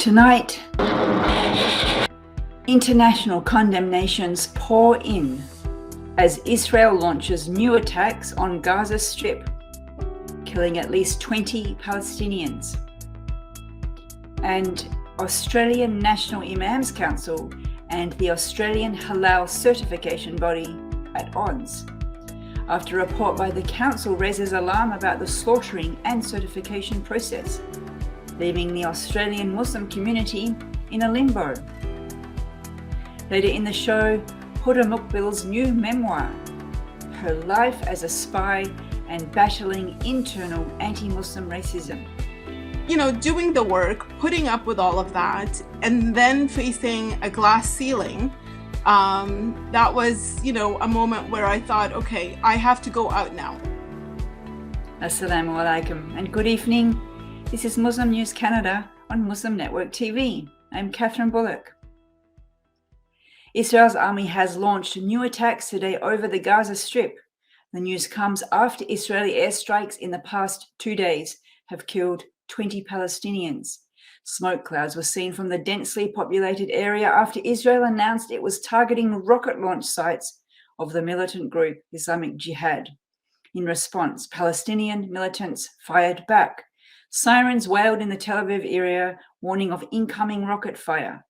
Tonight, international condemnations pour in as Israel launches new attacks on Gaza Strip, killing at least 20 Palestinians. And Australian National Imams Council and the Australian Halal certification body at odds, after a report by the council raises alarm about the slaughtering and certification process, leaving the Australian Muslim community in a limbo. Later in the show, Huda Mukbil's new memoir, her life as a spy and battling internal anti-Muslim racism. You know, doing the work, putting up with all of that, and then facing a glass ceiling, that was, a moment where I thought, okay, I have to go out now. Assalamu alaikum and good evening. This is Muslim News Canada on Muslim Network TV. I'm Catherine Bullock. Israel's army has launched new attacks today over the Gaza Strip. The news comes after Israeli airstrikes in the past 2 days have killed 20 Palestinians. Smoke clouds were seen from the densely populated area after Israel announced it was targeting rocket launch sites of the militant group Islamic Jihad. In response, Palestinian militants fired back. Sirens wailed in the Tel Aviv area, warning of incoming rocket fire.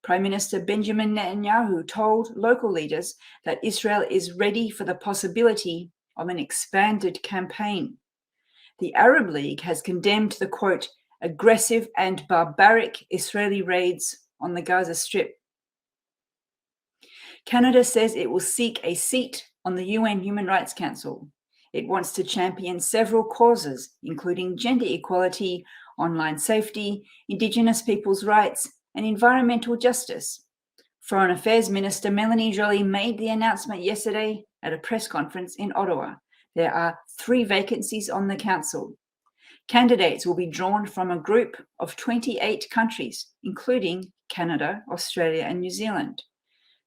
Prime Minister Benjamin Netanyahu told local leaders that Israel is ready for the possibility of an expanded campaign. The Arab League has condemned the, quote, aggressive and barbaric Israeli raids on the Gaza Strip. Canada says it will seek a seat on the UN Human Rights Council. It wants to champion several causes, including gender equality, online safety, Indigenous people's rights, and environmental justice. Foreign Affairs Minister Melanie Joly made the announcement yesterday at a press conference in Ottawa. There are 3 vacancies on the council. Candidates will be drawn from a group of 28 countries, including Canada, Australia, and New Zealand.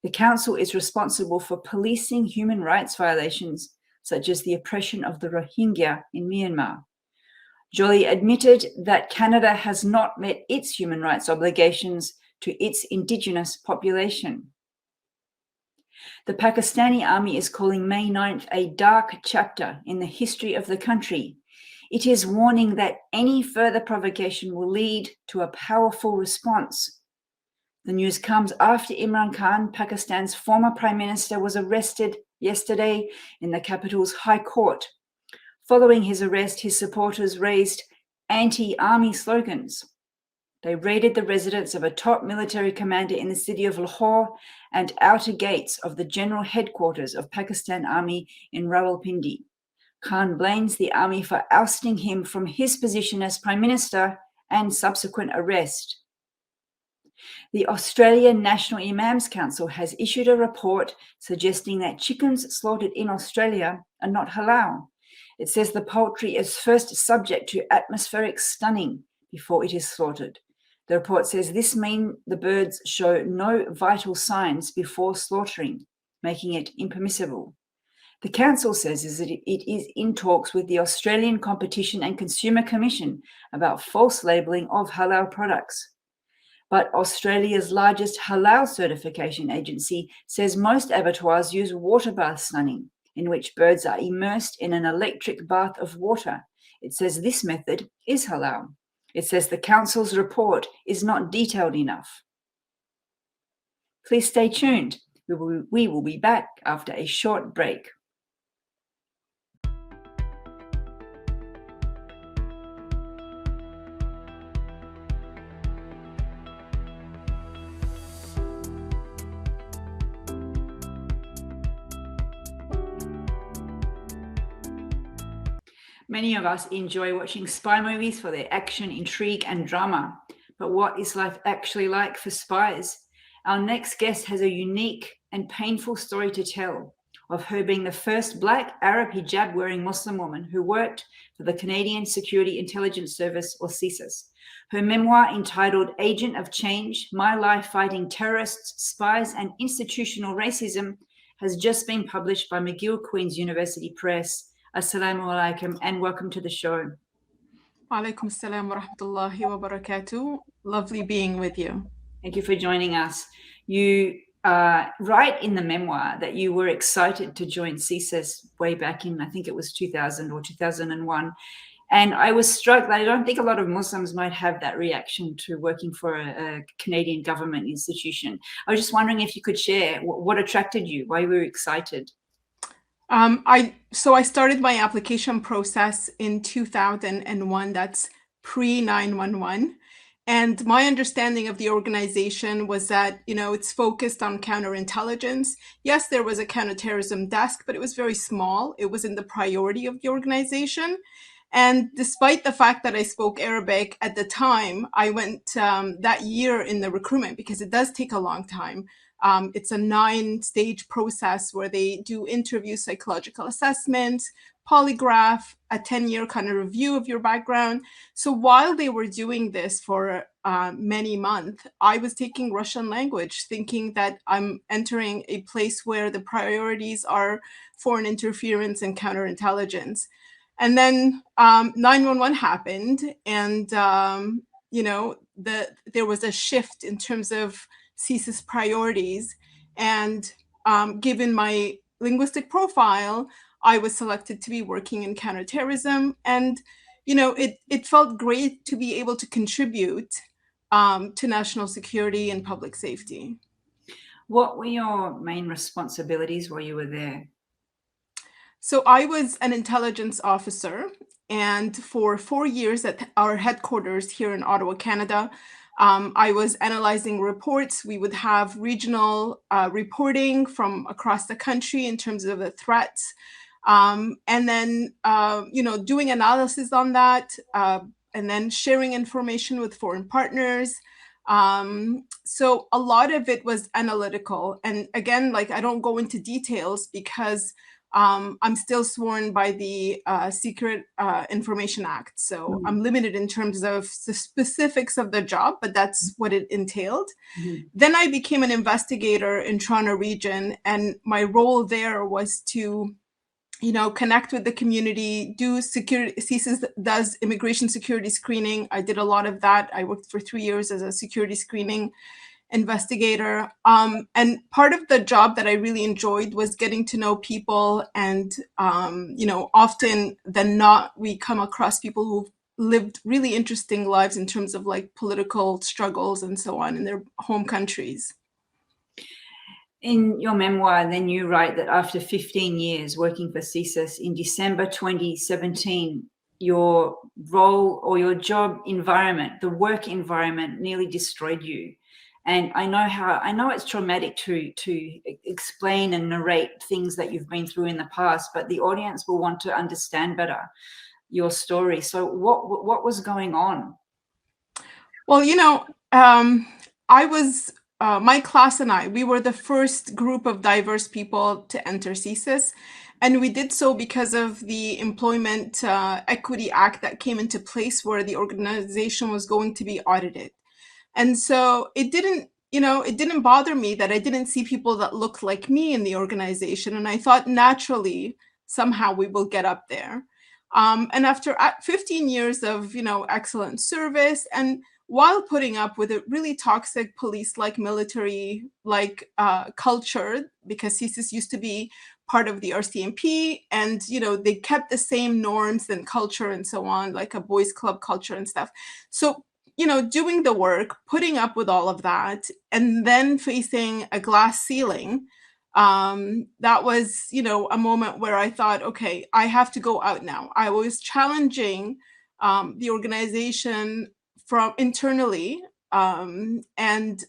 The council is responsible for policing human rights violations, such as the oppression of the Rohingya in Myanmar. Joly admitted that Canada has not met its human rights obligations to its Indigenous population. The Pakistani army is calling May 9th a dark chapter in the history of the country. It is warning that any further provocation will lead to a powerful response. The news comes after Imran Khan, Pakistan's former prime minister, was arrested yesterday in the capital's High Court. Following his arrest, his supporters raised anti-army slogans. They raided the residence of a top military commander in the city of Lahore and outer gates of the general headquarters of Pakistan Army in Rawalpindi. Khan blames the army for ousting him from his position as prime minister and subsequent arrest. The Australian National Imams Council has issued a report suggesting that chickens slaughtered in Australia are not halal. It says the poultry is first subject to atmospheric stunning before it is slaughtered. The report says this means the birds show no vital signs before slaughtering, making it impermissible. The council says that it is in talks with the Australian Competition and Consumer Commission about false labelling of halal products. But Australia's largest halal certification agency says most abattoirs use water bath stunning, in which birds are immersed in an electric bath of water. It says this method is halal. It says the council's report is not detailed enough. Please stay tuned. We will be back after a short break. Many of us enjoy watching spy movies for their action, intrigue, and drama. But what is life actually like for spies? Our next guest has a unique and painful story to tell of her being the first Black Arab hijab-wearing Muslim woman who worked for the Canadian Security Intelligence Service, or CSIS. Her memoir, entitled Agent of Change: My Life Fighting Terrorists, Spies, and Institutional Racism, has just been published by McGill Queen's University Press. Assalamu alaikum and welcome to the show. Wa alaikum assalam wa rahmatullahi wa barakatuh. Lovely being with you. Thank you for joining us. You write in the memoir that you were excited to join CSIS way back in, I think it was 2000 or 2001. And I was struck that I don't think a lot of Muslims might have that reaction to working for a Canadian government institution. I was just wondering if you could share what attracted you, why you were excited. I started my application process in 2001. That's pre 9/11. And my understanding of the organization was that, it's focused on counterintelligence. Yes, there was a counterterrorism desk, but it was very small. It wasn't the priority of the organization. And despite the fact that I spoke Arabic at the time, I went that year in the recruitment because it does take a long time. It's a 9-stage process where they do interviews, psychological assessments, polygraph, a 10-year kind of review of your background. So while they were doing this for many months, I was taking Russian language, thinking that I'm entering a place where the priorities are foreign interference and counterintelligence. And then 9/11 happened, and there was a shift in terms of CSIS priorities. And given my linguistic profile, I was selected to be working in counterterrorism. And, it felt great to be able to contribute to national security and public safety. What were your main responsibilities while you were there? So I was an intelligence officer, and for 4 years at our headquarters here in Ottawa, Canada, I was analyzing reports. We would have regional reporting from across the country in terms of the threats, and then doing analysis on that, and then sharing information with foreign partners. So a lot of it was analytical, and again, I don't go into details because I'm still sworn by the Secret Information Act. So I'm limited in terms of the specifics of the job, but that's what it entailed. Then I became an investigator in Toronto region, and my role there was to connect with the community, do security. CSIS does immigration security screening. I did a lot of that. I worked for 3 years as a security screening investigator. And part of the job that I really enjoyed was getting to know people. And, often than not, we come across people who've lived really interesting lives in terms of political struggles and so on in their home countries. In your memoir, then you write that after 15 years working for CSIS, in December 2017, your role or your job environment, the work environment, nearly destroyed you. And I know it's traumatic to explain and narrate things that you've been through in the past, but the audience will want to understand better your story. So what was going on? Well, I was my class and we were the first group of diverse people to enter CSIS. And we did so because of the Employment Equity Act that came into place, where the organization was going to be audited. And so it didn't bother me that I didn't see people that looked like me in the organization. And I thought naturally, somehow we will get up there. And after 15 years of, excellent service, and while putting up with a really toxic police-like military-like culture, because CSIS used to be part of the RCMP, and they kept the same norms and culture and so on, like a boys club culture and stuff. So doing the work, putting up with all of that, and then facing a glass ceiling, that was a moment where I thought, okay, I have to go out now. I was challenging the organization from internally, and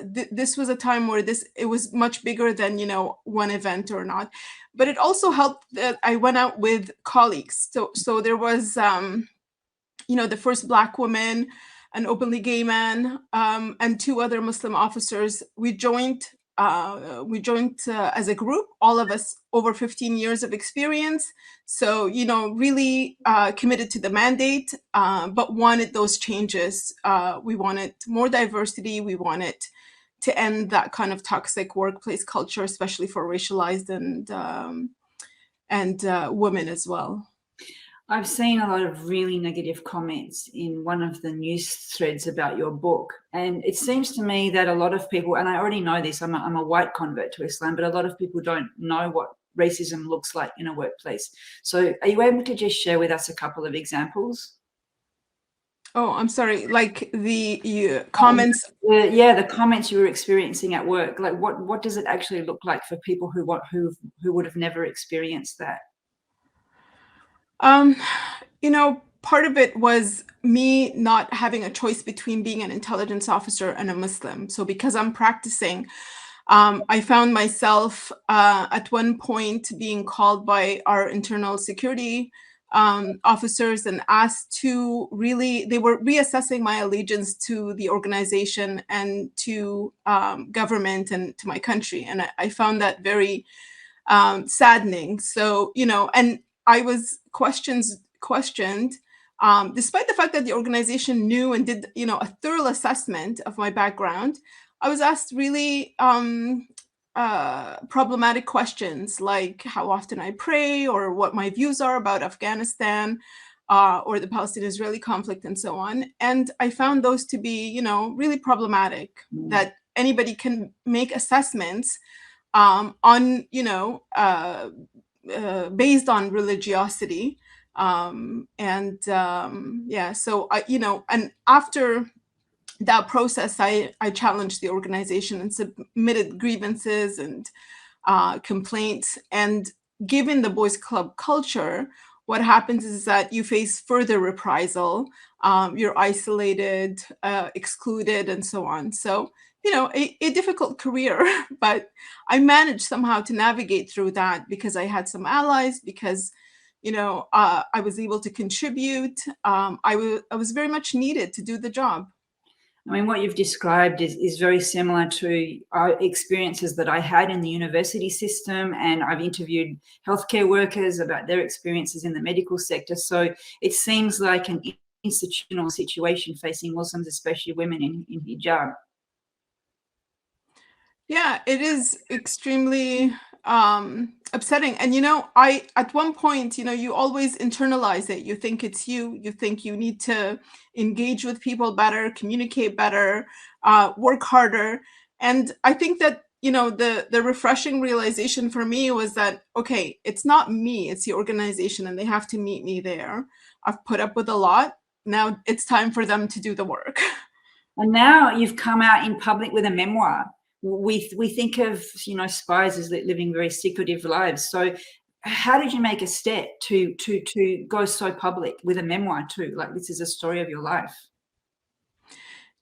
this was a time where it was much bigger than one event or not, but it also helped that I went out with colleagues. So there was the first Black woman, an openly gay man, and 2 other Muslim officers. We joined as a group, all of us over 15 years of experience. So, really committed to the mandate, but wanted those changes. We wanted more diversity. We wanted to end that kind of toxic workplace culture, especially for racialized and women as well. I've seen a lot of really negative comments in one of the news threads about your book. And it seems to me that a lot of people, and I already know this, I'm a white convert to Islam, but a lot of people don't know what racism looks like in a workplace. So are you able to just share with us a couple of examples? Oh, I'm sorry, like the comments. The comments you were experiencing at work, like what does it actually look like for people who would have never experienced that? Part of it was me not having a choice between being an intelligence officer and a Muslim. So because I'm practicing, I found myself at one point being called by our internal security officers and asked to they were reassessing my allegiance to the organization and to government and to my country. And I found that very saddening. So, and I was questioned, despite the fact that the organization knew and did, a thorough assessment of my background. I was asked really problematic questions like how often I pray or what my views are about Afghanistan or the Palestinian-Israeli conflict and so on. And I found those to be, really problematic, that anybody can make assessments on, based on religiosity. So and after that process, I challenged the organization and submitted grievances and complaints. And given the boys club culture, what happens is that you face further reprisal. You're isolated, excluded, and so on. So, a difficult career, but I managed somehow to navigate through that because I had some allies, because I was able to contribute. I was very much needed to do the job. I mean, what you've described is very similar to our experiences that I had in the university system, and I've interviewed healthcare workers about their experiences in the medical sector. So it seems like an institutional situation facing Muslims, especially women in hijab. Yeah, it is extremely upsetting. And, at one point, you always internalize it. You think it's you think you need to engage with people better, communicate better, work harder. And I think that, the refreshing realization for me was that, okay, it's not me, it's the organization, and they have to meet me there. I've put up with a lot. Now it's time for them to do the work. And now you've come out in public with a memoir. We think of spies as living very secretive lives. So how did you make a step to go so public with a memoir too? Like, this is a story of your life.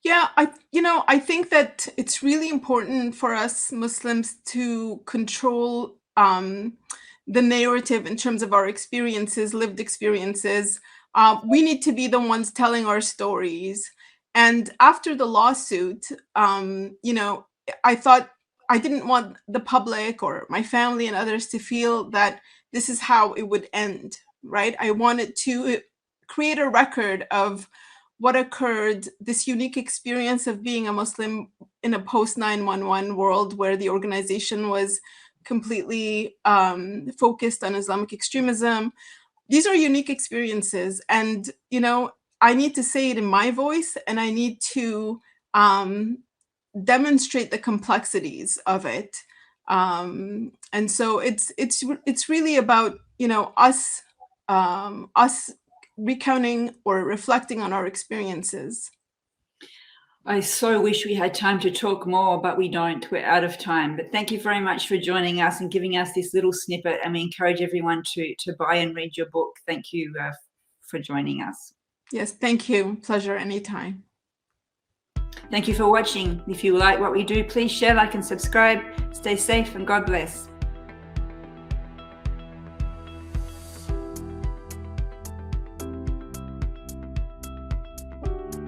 Yeah, I think that it's really important for us Muslims to control the narrative in terms of our experiences, lived experiences. We need to be the ones telling our stories. And after the lawsuit, I thought I didn't want the public or my family and others to feel that this is how it would end, right? I wanted to create a record of what occurred, this unique experience of being a Muslim in a post-9/11 world where the organization was completely focused on Islamic extremism. These are unique experiences. And, I need to say it in my voice, and I need to demonstrate the complexities of it. And so it's really about, us recounting or reflecting on our experiences. I so wish we had time to talk more, but we don't. We're out of time. But thank you very much for joining us and giving us this little snippet. And we encourage everyone to buy and read your book. Thank you for joining us. Yes, thank you. Pleasure anytime. Thank you for watching. If you like what we do, please share, like, and subscribe. Stay safe, and God bless.